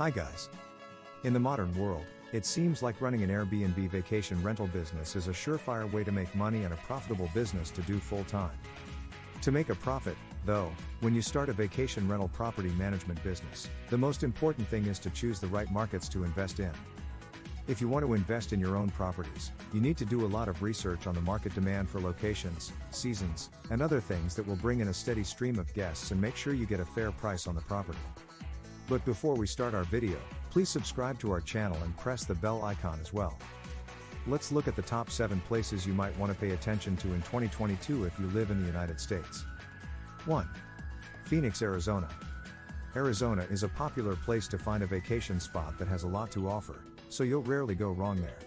Hi guys. In the modern world, it seems like running an Airbnb vacation rental business is a surefire way to make money and a profitable business to do full time. To make a profit, though, when you start a vacation rental property management business, the most important thing is to choose the right markets to invest in. If you want to invest in your own properties, you need to do a lot of research on the market demand for locations, seasons, and other things that will bring in a steady stream of guests and make sure you get a fair price on the property. But before we start our video, please subscribe to our channel and press the bell icon as well. Let's look at the top 7 places you might want to pay attention to in 2022 if you live in the United States. 1. Phoenix, Arizona. Arizona is a popular place to find a vacation spot that has a lot to offer, so you'll rarely go wrong there.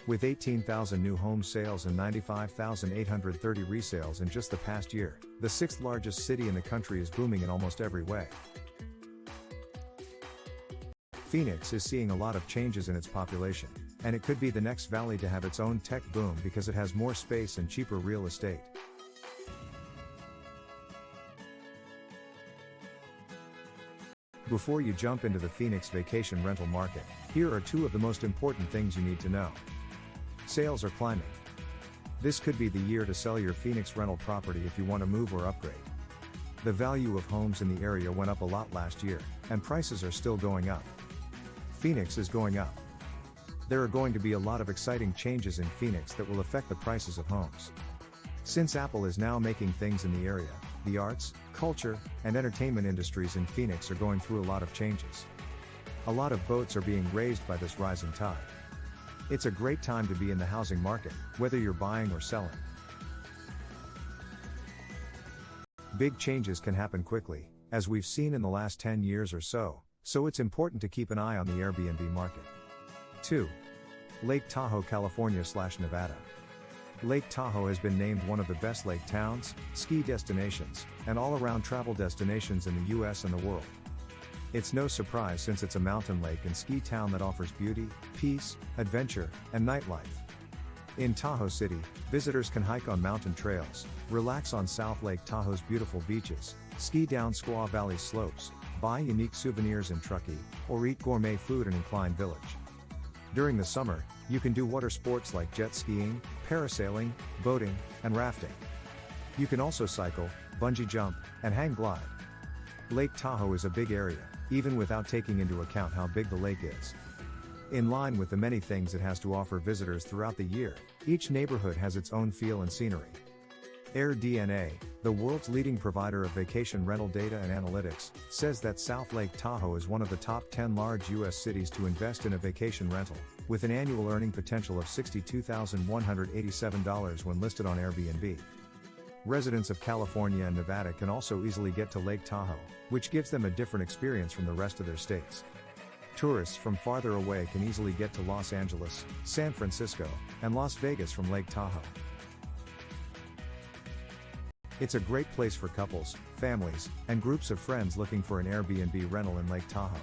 With 18,000 new home sales and 95,830 resales in just the past year, the 6th largest city in the country is booming in almost every way. Phoenix is seeing a lot of changes in its population, and it could be the next valley to have its own tech boom because it has more space and cheaper real estate. Before you jump into the Phoenix vacation rental market, here are 2 of the most important things you need to know. Sales are climbing. This could be the year to sell your Phoenix rental property if you want to move or upgrade. The value of homes in the area went up a lot last year, and prices are still going up. Phoenix is going up. There are going to be a lot of exciting changes in Phoenix that will affect the prices of homes. Since Apple is now making things in the area, the arts, culture, and entertainment industries in Phoenix are going through a lot of changes. A lot of boats are being raised by this rising tide. It's a great time to be in the housing market, whether you're buying or selling. Big changes can happen quickly, as we've seen in the last 10 years or so it's important to keep an eye on the Airbnb market. 2. Lake Tahoe, California/Nevada. Lake Tahoe has been named one of the best lake towns, ski destinations, and all-around travel destinations in the US and the world. It's no surprise since it's a mountain lake and ski town that offers beauty, peace, adventure, and nightlife. In Tahoe City, visitors can hike on mountain trails, relax on South Lake Tahoe's beautiful beaches, ski down Squaw Valley slopes, buy unique souvenirs in Truckee, or eat gourmet food in Incline Village. During the summer, you can do water sports like jet skiing, parasailing, boating, and rafting. You can also cycle, bungee jump, and hang glide. Lake Tahoe is a big area, even without taking into account how big the lake is. In line with the many things it has to offer visitors throughout the year, each neighborhood has its own feel and scenery. AirBNB, the world's leading provider of vacation rental data and analytics, says that South Lake Tahoe is one of the top 10 large U.S. cities to invest in a vacation rental, with an annual earning potential of $62,187 when listed on Airbnb. Residents of California and Nevada can also easily get to Lake Tahoe, which gives them a different experience from the rest of their states. Tourists from farther away can easily get to Los Angeles, San Francisco, and Las Vegas from Lake Tahoe. It's a great place for couples, families, and groups of friends looking for an Airbnb rental in Lake Tahoe.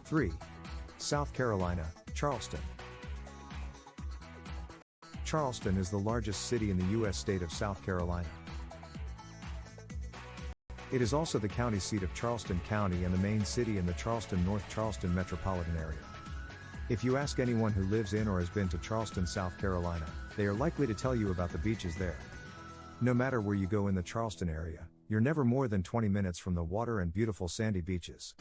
3. South Carolina, Charleston. Charleston is the largest city in the U.S. state of South Carolina. It is also the county seat of Charleston County and the main city in the Charleston-North Charleston metropolitan area. If you ask anyone who lives in or has been to Charleston, South Carolina, they are likely to tell you about the beaches there. No matter where you go in the Charleston area, you're never more than 20 minutes from the water and beautiful sandy beaches.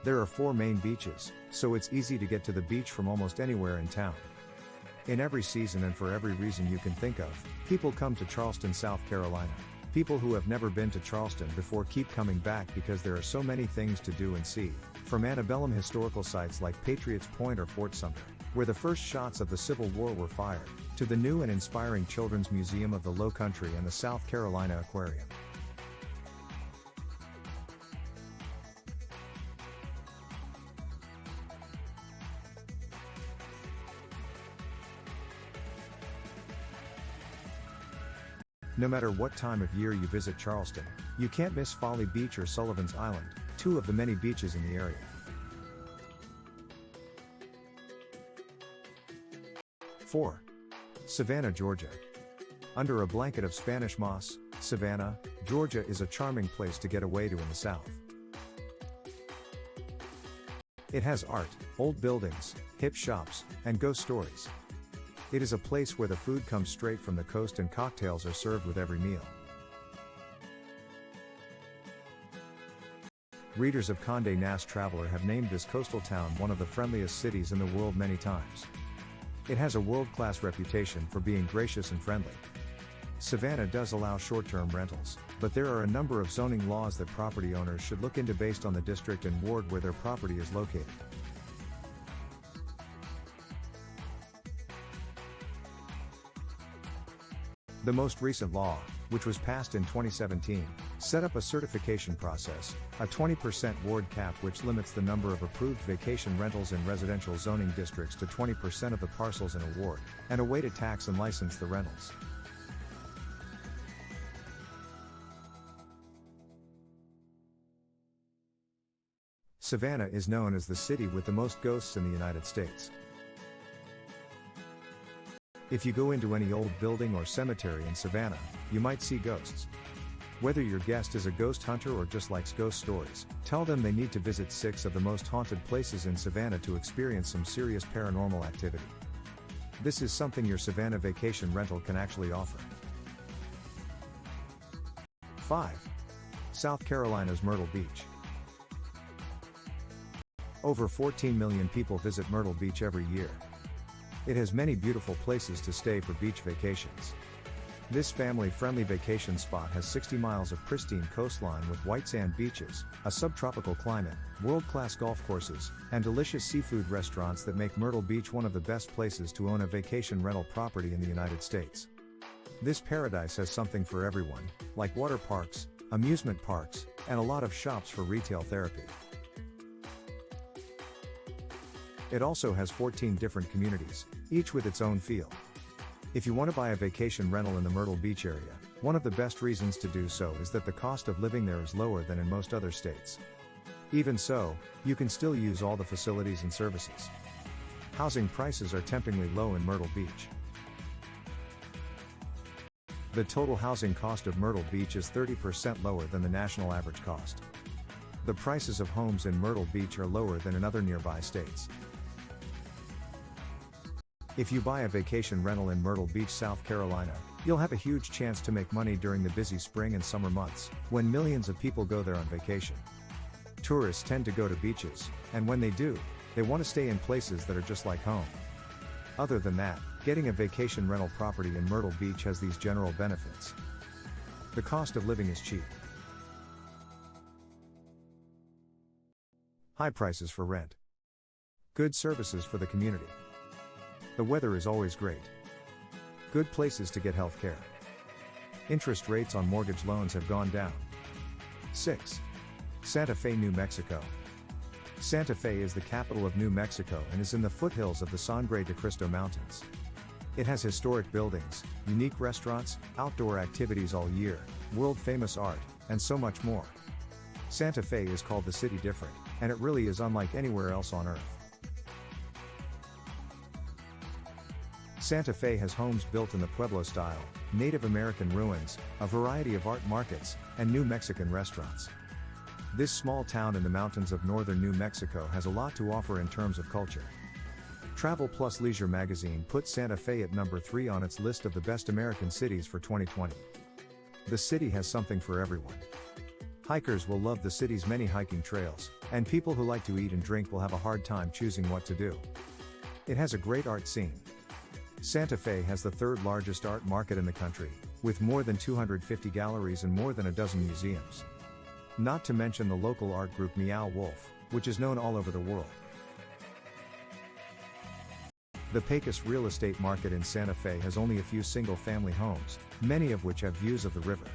There are 4 main beaches, so it's easy to get to the beach from almost anywhere in town. In every season and for every reason you can think of, people come to Charleston, South Carolina. People who have never been to Charleston before keep coming back because there are so many things to do and see, from antebellum historical sites like Patriots Point or Fort Sumter, where the first shots of the Civil War were fired, to the new and inspiring Children's Museum of the Low Country and the South Carolina Aquarium. No matter what time of year you visit Charleston, you can't miss Folly Beach or Sullivan's Island, 2 of the many beaches in the area. 4. Savannah, Georgia. Under a blanket of Spanish moss, Savannah, Georgia is a charming place to get away to in the South. It has art, old buildings, hip shops, and ghost stories. It is a place where the food comes straight from the coast and cocktails are served with every meal. Readers of Condé Nast Traveler have named this coastal town one of the friendliest cities in the world many times. It has a world-class reputation for being gracious and friendly. Savannah does allow short-term rentals, but there are a number of zoning laws that property owners should look into based on the district and ward where their property is located. The most recent law, which was passed in 2017, set up a certification process, a 20% ward cap which limits the number of approved vacation rentals in residential zoning districts to 20% of the parcels in a ward, and a way to tax and license the rentals. Savannah is known as the city with the most ghosts in the United States. If you go into any old building or cemetery in Savannah, you might see ghosts. Whether your guest is a ghost hunter or just likes ghost stories, tell them they need to visit 6 of the most haunted places in Savannah to experience some serious paranormal activity. This is something your Savannah vacation rental can actually offer. 5. South Carolina's Myrtle Beach. Over 14 million people visit Myrtle Beach every year. It has many beautiful places to stay for beach vacations. This family-friendly vacation spot has 60 miles of pristine coastline with white sand beaches, a subtropical climate, world-class golf courses, and delicious seafood restaurants that make Myrtle Beach one of the best places to own a vacation rental property in the United States. This paradise has something for everyone, like water parks, amusement parks, and a lot of shops for retail therapy. It also has 14 different communities, each with its own feel. If you want to buy a vacation rental in the Myrtle Beach area, one of the best reasons to do so is that the cost of living there is lower than in most other states. Even so, you can still use all the facilities and services. Housing prices are temptingly low in Myrtle Beach. The total housing cost of Myrtle Beach is 30% lower than the national average cost. The prices of homes in Myrtle Beach are lower than in other nearby states. If you buy a vacation rental in Myrtle Beach, South Carolina, you'll have a huge chance to make money during the busy spring and summer months, when millions of people go there on vacation. Tourists tend to go to beaches, and when they do, they want to stay in places that are just like home. Other than that, getting a vacation rental property in Myrtle Beach has these general benefits. The cost of living is cheap. High prices for rent. Good services for the community. The weather is always great. Good places to get health care. Interest rates on mortgage loans have gone down. 6. Santa Fe, New Mexico. Santa Fe is the capital of New Mexico and is in the foothills of the Sangre de Cristo Mountains. It has historic buildings, unique restaurants, outdoor activities all year, world-famous art, and so much more. Santa Fe is called the City Different, and it really is unlike anywhere else on Earth. Santa Fe has homes built in the Pueblo style, Native American ruins, a variety of art markets, and New Mexican restaurants. This small town in the mountains of northern New Mexico has a lot to offer in terms of culture. Travel Plus Leisure magazine put Santa Fe at number 3 on its list of the best American cities for 2020. The city has something for everyone. Hikers will love the city's many hiking trails, and people who like to eat and drink will have a hard time choosing what to do. It has a great art scene. Santa Fe has the 3rd largest art market in the country, with more than 250 galleries and more than a dozen museums. Not to mention the local art group Meow Wolf, which is known all over the world. The Pecos real estate market in Santa Fe has only a few single-family homes, many of which have views of the river.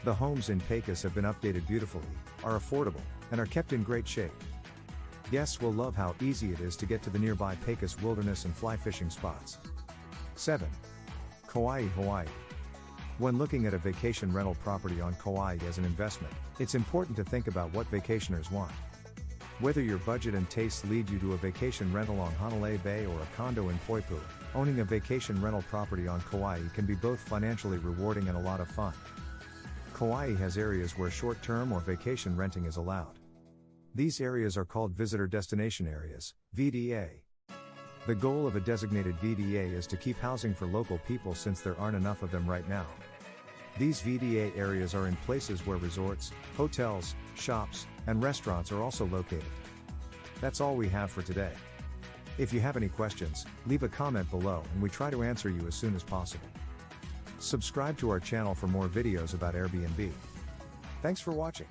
The homes in Pecos have been updated beautifully, are affordable, and are kept in great shape. Guests will love how easy it is to get to the nearby Pecos wilderness and fly fishing spots. 7. Kauai, Hawaii. When looking at a vacation rental property on Kauai as an investment, it's important to think about what vacationers want. Whether your budget and tastes lead you to a vacation rental on Honolulu Bay or a condo in Poipu, owning a vacation rental property on Kauai can be both financially rewarding and a lot of fun. Kauai has areas where short-term or vacation renting is allowed. These areas are called Visitor Destination Areas, VDA. The goal of a designated VDA is to keep housing for local people since there aren't enough of them right now. These VDA areas are in places where resorts, hotels, shops, and restaurants are also located. That's all we have for today. If you have any questions, leave a comment below and we try to answer you as soon as possible. Subscribe to our channel for more videos about Airbnb. Thanks for watching.